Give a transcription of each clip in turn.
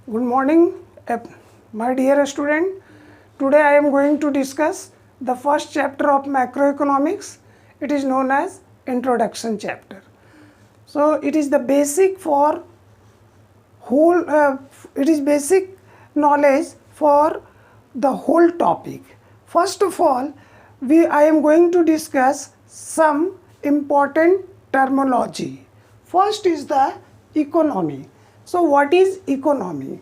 Good morning, my dear student. Today I am going to discuss the first chapter of macroeconomics. It is known as introduction chapter. So it is the basic for whole. It is basic knowledge for the whole topic. First of all, I am going to discuss some important terminology. First is the economy. So what is economy?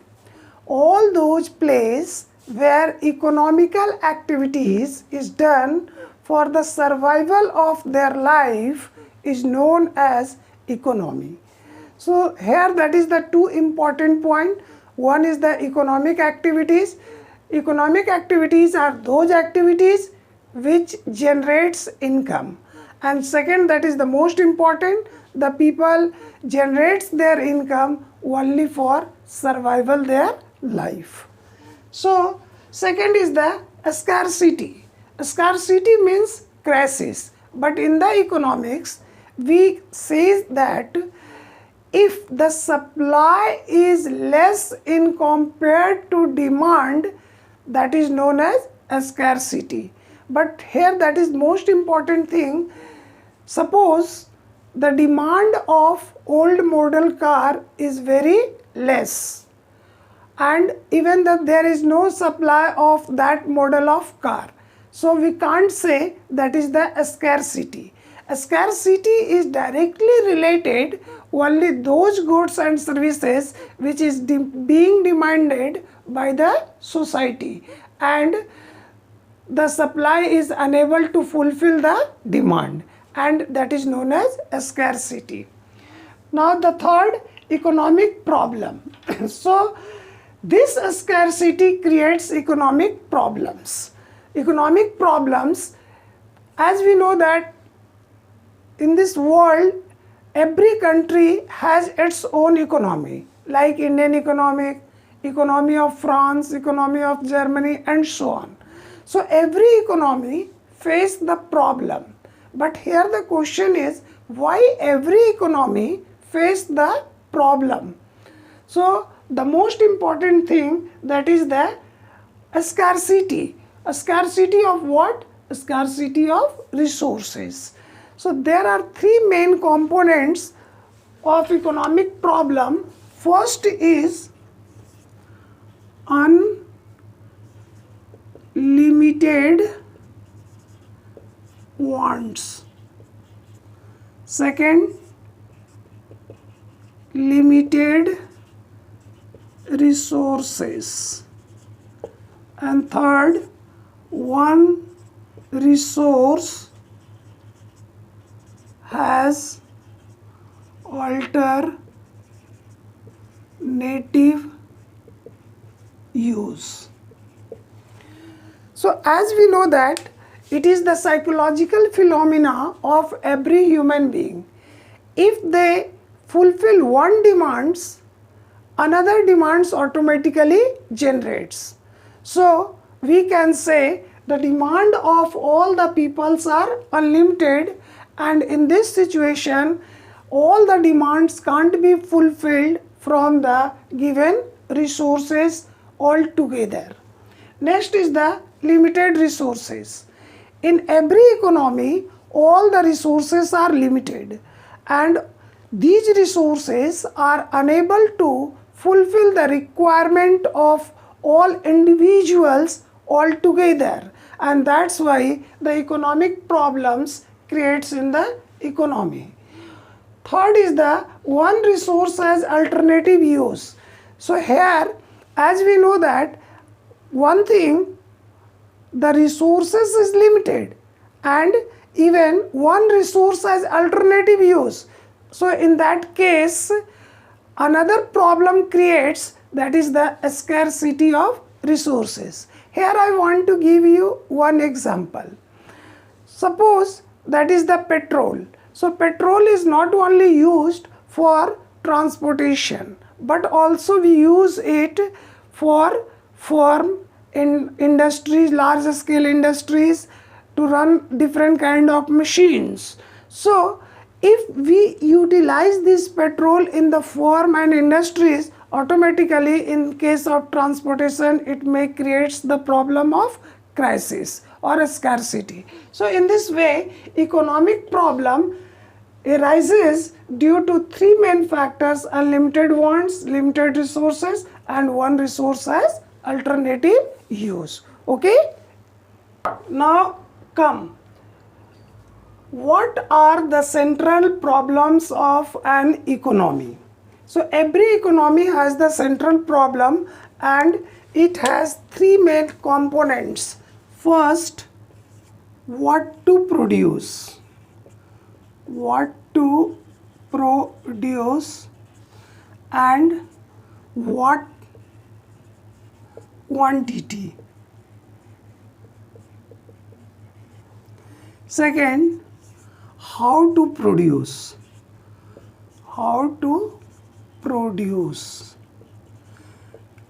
All those places where economical activities is done for the survival of their life is known as economy. So here that is the two important point. One is the economic activities. Economic activities are those activities which generates income. And second, that is the most important, the people generates their income only for survival their life. So second is the scarcity. Scarcity means crisis, but in the economics we say that if the supply is less in compared to demand, that is known as a scarcity. But here that is most important thing. Suppose the demand of old model car is very less, and even that there is no supply of that model of car. So we can't say that is the scarcity. A scarcity is directly related only those goods and services which is being demanded by the society, and the supply is unable to fulfill the demand, and that is known as a scarcity. Now the third, economic problem. So this scarcity creates economic problems. Economic problems, as we know that in this world every country has its own economy, like Indian economy of France, economy of Germany, and so on. So every economy face the problem. But here the question is, why every economy face the problem? So the most important thing, that is the scarcity. A scarcity of what? A scarcity of resources. So there are three main components of economic problem. First is unlimited wants. Second, limited resources. And third, one resource has alternative use. So as we know that it is the psychological phenomena of every human being. If they fulfill one demands, another demands automatically generates. So we can say the demand of all the peoples are unlimited, and in this situation all the demands can't be fulfilled from the given resources altogether. Next is the limited resources. In every economy all the resources are limited, and these resources are unable to fulfill the requirement of all individuals altogether, and that's why the economic problems creates in the economy. Third is the one resource has alternative use. So here, as we know that one thing, the resources is limited, and even one resource has alternative use. So in that case another problem creates, that is the scarcity of resources. Here I want to give you one example. Suppose that is the petrol. So petrol is not only used for transportation, but also we use it for farm in industries, large scale industries, to run different kind of machines. So if we utilize this petrol in the farm and industries, automatically in case of transportation it may creates the problem of crisis or a scarcity. So in this way economic problem arises due to three main factors: unlimited wants, limited resources, and one resource as alternative use. Okay, now come, what are the central problems of an economy? So every economy has the central problem and it has three main components. First, what to produce, and what quantity. Second, how to produce,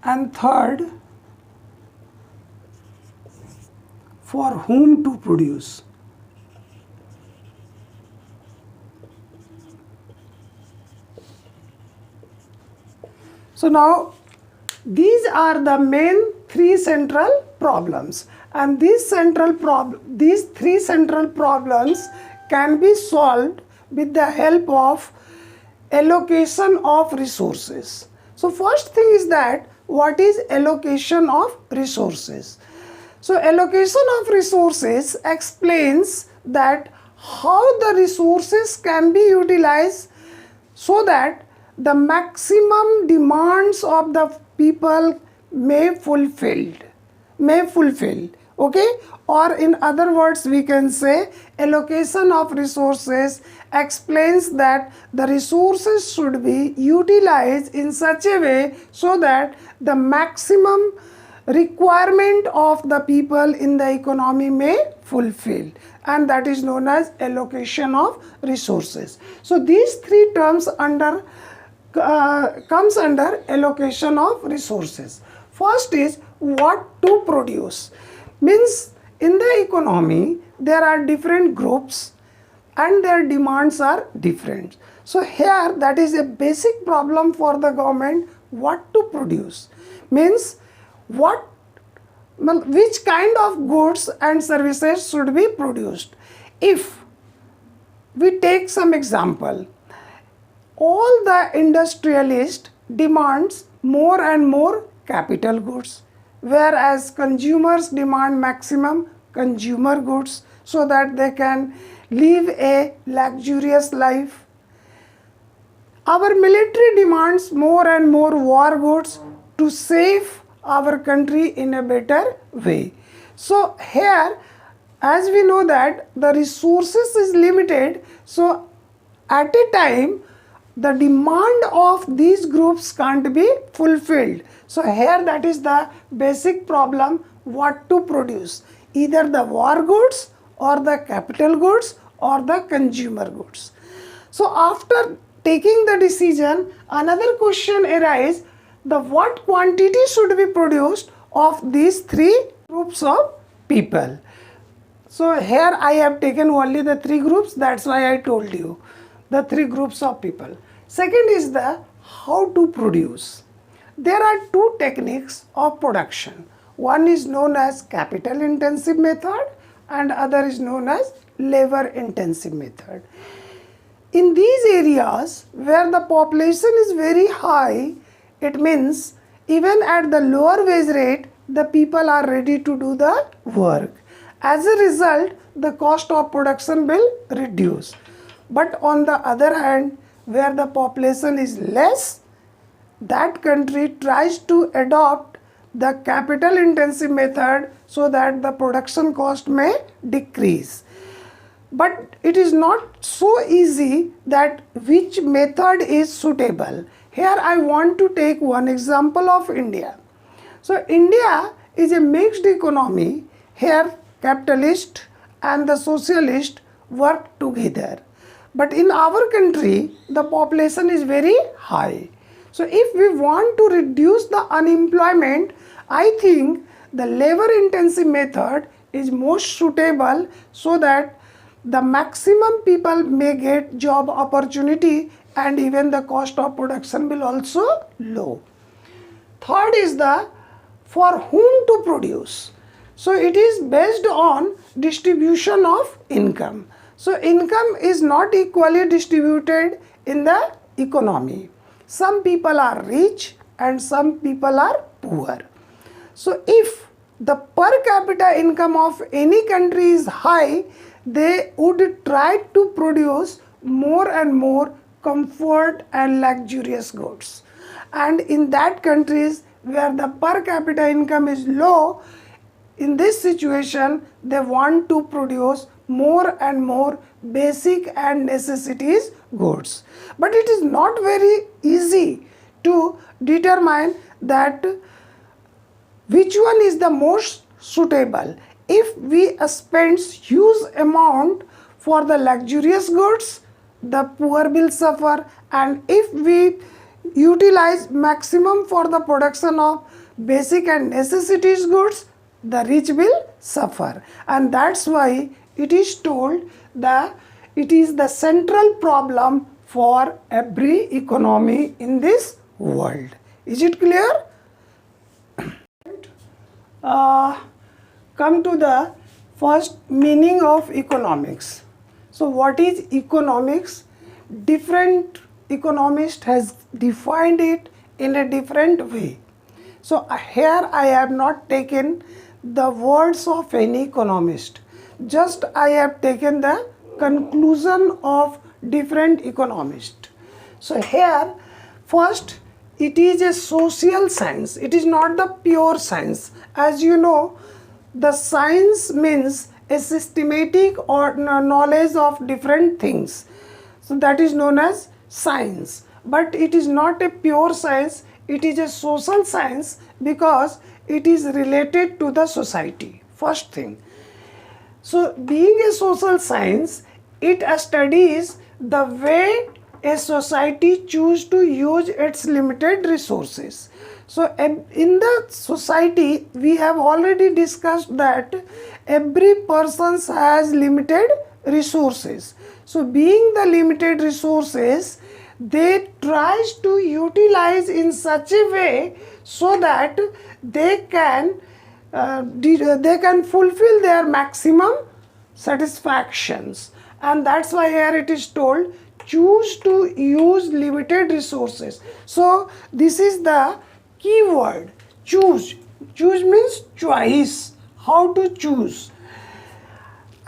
and third, for whom to produce. So now these are the main three central problems, and these three central problems can be solved with the help of allocation of resources. So first thing is that what is allocation of resources? So allocation of resources explains that how the resources can be utilized so that the maximum demands of the people may fulfill. Okay, or in other words we can say allocation of resources explains that the resources should be utilized in such a way so that the maximum requirement of the people in the economy may fulfill, and that is known as allocation of resources. So these three terms comes under allocation of resources. First is what to produce. Means in the economy there are different groups and their demands are different. So here that is a basic problem for the government. What to produce means which kind of goods and services should be produced. If we take some example, all the industrialists demands more and more capital goods, whereas consumers demand maximum consumer goods so that they can live a luxurious life. Our military demands more and more war goods to save our country in a better way. So here, as we know that the resources is limited, so at a time the demand of these groups can't be fulfilled. So here that is the basic problem, what to produce, either the war goods or the capital goods or the consumer goods. So after taking the decision, another question arises, the what quantity should be produced of these three groups of people. So here I have taken only the three groups, that's why I told you the three groups of people. Second is the how to produce. There are two techniques of production. One is known as capital intensive method and other is known as labor intensive method. In these areas where the population is very high, it means even at the lower wage rate, the people are ready to do the work. As a result, the cost of production will reduce. But on the other hand, where the population is less, that country tries to adopt the capital intensive method so that the production cost may decrease. But it is not so easy that which method is suitable. Here I want to take one example of India. So India is a mixed economy. Here capitalist and the socialist work together. But in our country, the population is very high. So if we want to reduce the unemployment, I think the labor intensive method is most suitable so that the maximum people may get job opportunity and even the cost of production will also low. Third is the for whom to produce. So it is based on distribution of income. So income is not equally distributed in the economy. Some people are rich and some people are poor. So if the per capita income of any country is high, they would try to produce more and more comfort and luxurious goods. And in that countries where the per capita income is low, in this situation they want to produce more and more basic and necessities goods. But it is not very easy to determine that which one is the most suitable. If we spend huge amount for the luxurious goods, the poor will suffer, and if we utilize maximum for the production of basic and necessities goods, the rich will suffer. And that's why it is told that it is the central problem for every economy in this world. Is it clear? Come to the first meaning of economics. So what is economics? Different economists has defined it in a different way. So here I have not taken the words of any economist. Just I have taken the conclusion of different economists. So here first, it is a social science. It is not the pure science. As you know, the science means a systematic or knowledge of different things. So that is known as science. But it is not a pure science. It is a social science because it is related to the society. First thing. So being a social science, it studies the way a society choose to use its limited resources. So in the society, we have already discussed that every person has limited resources. So being the limited resources, they tries to utilize in such a way so that they can fulfill their maximum satisfactions. And that's why here it is told, choose to use limited resources. So this is the key word, choose. Choose means choice, how to choose.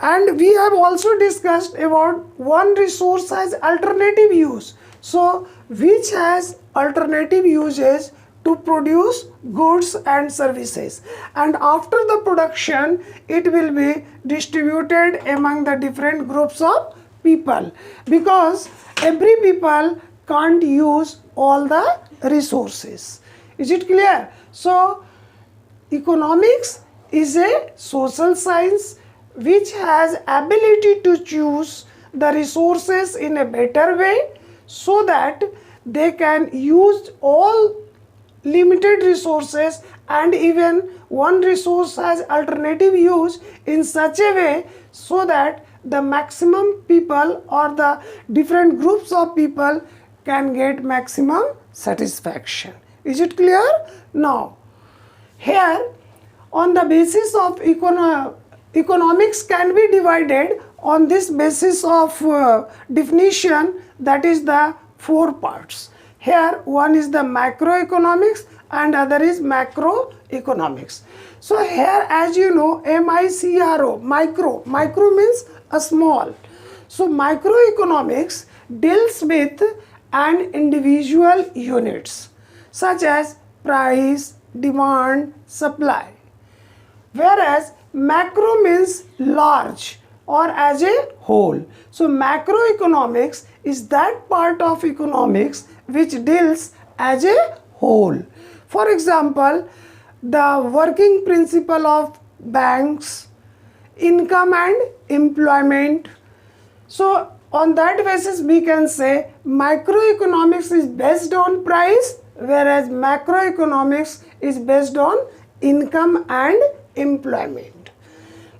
And we have also discussed about one resource as alternative use. So which has alternative uses to produce goods and services, and after the production it will be distributed among the different groups of people, because every people can't use all the resources. Is it clear? So economics is a social science which has ability to choose the resources in a better way so that they can use all limited resources, and even one resource has alternative use in such a way so that the maximum people or the different groups of people can get maximum satisfaction. Is it clear? Now, here on the basis of economics can be divided on this basis of definition, that is the 4 parts. Here one is the macroeconomics and other is macroeconomics. So here, as you know, MICRO, micro means a small. So microeconomics deals with an individual units such as price, demand, supply. Whereas macro means large or as a whole. So macroeconomics is that part of economics which deals as a whole. For example, the working principle of banks, income and employment. So on that basis we can say microeconomics is based on price, whereas macroeconomics is based on income and employment.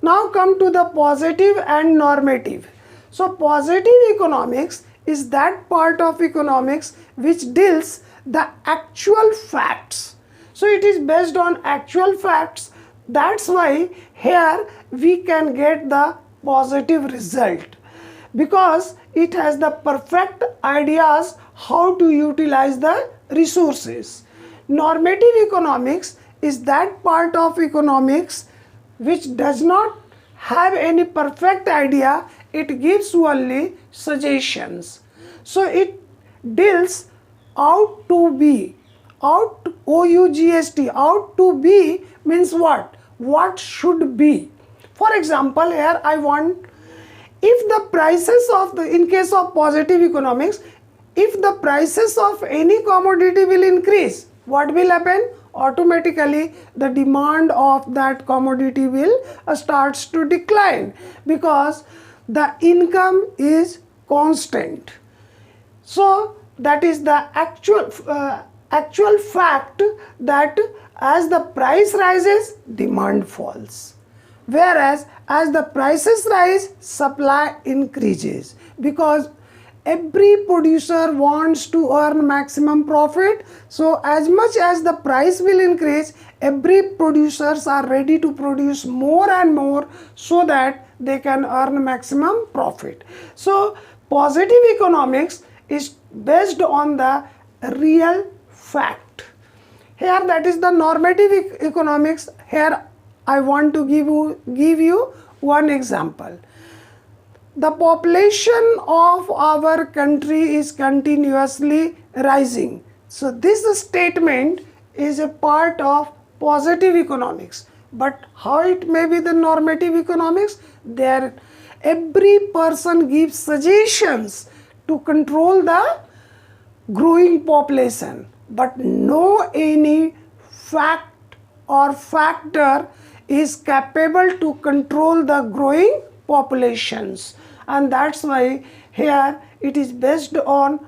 Now come to the positive and normative. So positive economics is that part of economics which deals the actual facts. So it is based on actual facts. That's why here we can get the positive result, because it has the perfect ideas how to utilize the resources. Normative economics is that part of economics which does not have any perfect idea, it gives only suggestions. So it deals out to be, out, O-U-G-S-T, out to be means what? What should be. For example, here I want, if the prices of the, in case of positive economics, if the prices of any commodity will increase, what will happen? Automatically the demand of that commodity will starts to decline, because the income is constant. So that is the actual fact, that as the price rises, demand falls, whereas as the prices rise, supply increases, because every producer wants to earn maximum profit. So as much as the price will increase, every producers are ready to produce more and more so that they can earn maximum profit. So positive economics is based on the real fact. Here that is the normative economics. Here I want to give you one example. The population of our country is continuously rising. So this statement is a part of positive economics. But how it may be the normative economics? There every person gives suggestions to control the growing population, but no any fact or factor is capable to control the growing populations. And that's why here it is based on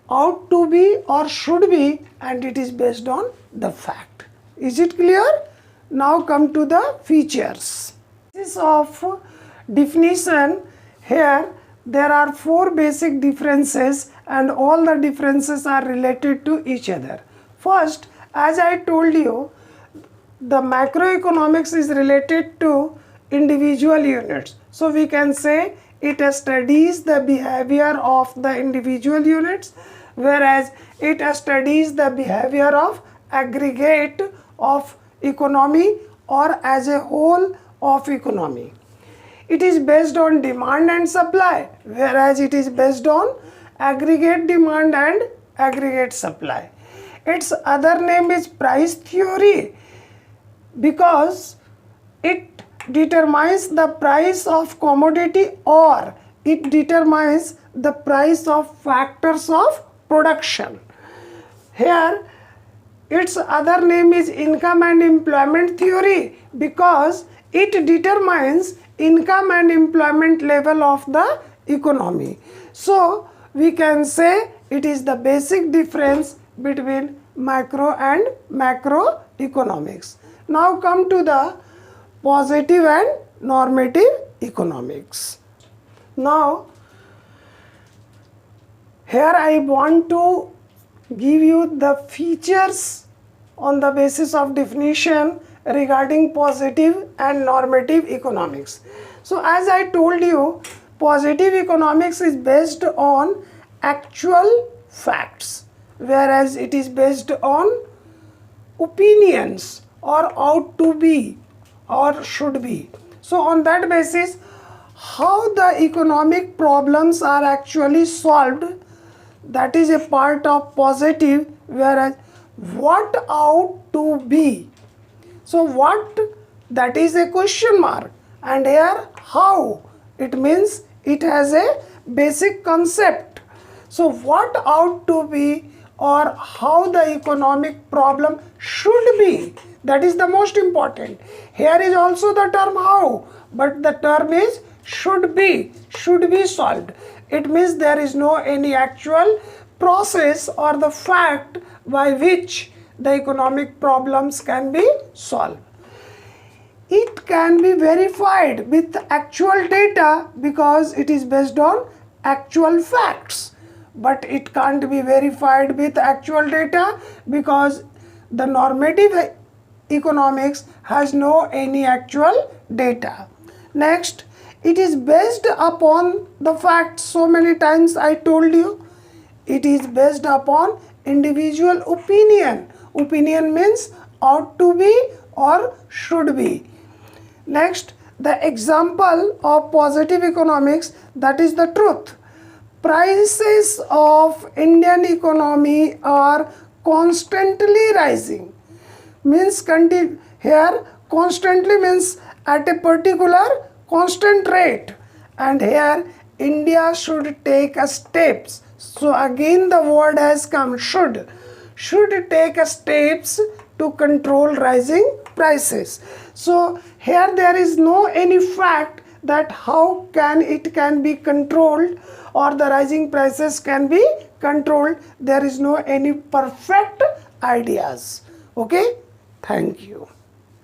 ought to be or should be, and it is based on the fact. Is it clear? Now come to the features. This of definition. Here there are 4 basic differences, and all the differences are related to each other. First, as I told you, the macroeconomics is related to individual units. So we can say it studies the behavior of the individual units, whereas it studies the behavior of aggregate of economy or as a whole of economy. It is based on demand and supply, whereas it is based on aggregate demand and aggregate supply. Its other name is price theory, because it determines the price of commodity, or it determines the price of factors of production. Here its other name is income and employment theory, because it determines income and employment level of the economy. So we can say it is the basic difference between micro and macroeconomics. Now come to the positive and normative economics. Now here I want to give you the features on the basis of definition regarding positive and normative economics. So as I told you, positive economics is based on actual facts, whereas it is based on opinions or ought to be or should be. So on that basis, how the economic problems are actually solved, that is a part of positive, whereas what ought to be. So what, that is a question mark, and here how, it means it has a basic concept. So what ought to be or how the economic problem should be, that is the most important. Here is also the term how, but the term is should be solved. It means there is no any actual process or the fact by which the economic problems can be solved. It can be verified with actual data because it is based on actual facts, but it can't be verified with actual data because The normative economics has no any actual data. Next, it is based upon the facts. So many times I told you, it is based upon individual opinion. Opinion means ought to be or should be. Next, the example of positive economics, that is the truth. Prices of Indian economy are constantly rising. Means here constantly means at a particular constant rate, and here India should take a steps. So again the word has come, should take a steps to control rising prices. So here there is no any fact that how can it can be controlled or the rising prices can be controlled. There is no any perfect ideas. Okay, thank you.